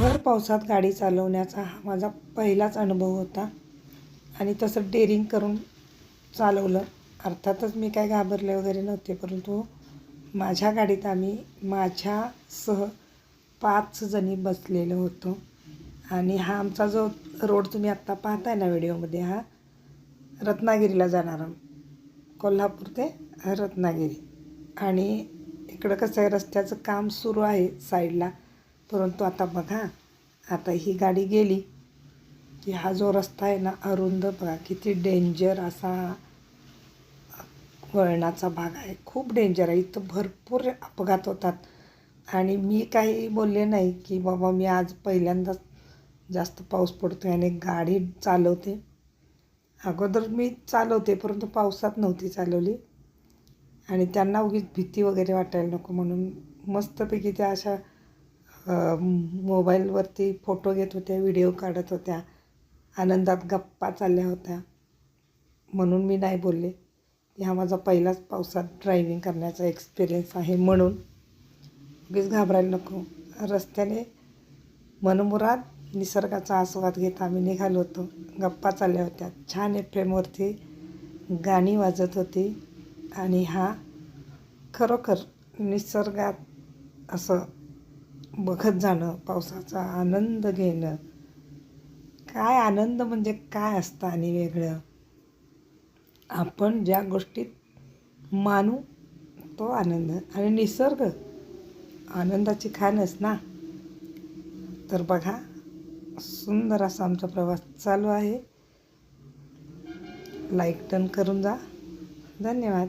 भर पावसात गाडी चालवण्याचा हा माझा पहिलाच अनुभव होता आणि तसं डेअरिंग करून चालवलं. अर्थातच मी काय घाबरले वगैरे नव्हते, परंतु माझ्या गाडीत आम्ही माझ्यासह 5 जणी बसलेलो होतो. आणि हा आमचा जो रोड तुम्ही आत्ता पाहताय ना व्हिडिओमध्ये, हा रत्नागिरीला जाणारा, कोल्हापूर ते रत्नागिरी. आणि इकडं कसं आहे, रस्त्याचं काम सुरू आहे साईडला, परंतु आता बघा, आता ही गाडी गेली की हा जो रस्ता आहे ना अरुंद, बघा किती डेंजर असा वळणाचा भाग आहे, खूप डेंजर आहे. इथं भरपूर अपघात होतात. आणि मी काही बोलले नाही की बाबा मी आज पहिल्यांदाच जास्त पाऊस पडतो आहे आणि गाडी चालवते. अगोदर मी चालवते, परंतु पावसात नव्हती चालवली. आणि त्यांना उगीच भीती वगैरे वाटायला नको म्हणून मस्तपैकी त्या अशा मोबाईलवरती फोटो घेत होत्या, व्हिडिओ काढत होत्या, आनंदात गप्पा चालल्या होत्या. म्हणून मी नाही बोलले की हा माझा पहिलाच पावसात ड्रायव्हिंग करण्याचा एक्सपिरियन्स आहे. म्हणून उगीच घाबरायला नको. रस्त्याने मनमुराद निसर्गाचा आस्वाद घेत आम्ही निघालो होतो. गप्पा चालल्या होत्या, छान FM वरती गाणी वाजत होती. आणि हा खरोखर निसर्गात असं बघत जाणं, पावसाचा आनंद घेणं, काय आनंद म्हणजे काय असतं. आणि वेगळं आपण ज्या गोष्टीत मानू तो आनंद, आणि निसर्ग आनंदाची खाणच ना. तर बघा, सुंदर असा आमचा प्रवास चालू आहे. लाईक डन करून जा. धन्यवाद.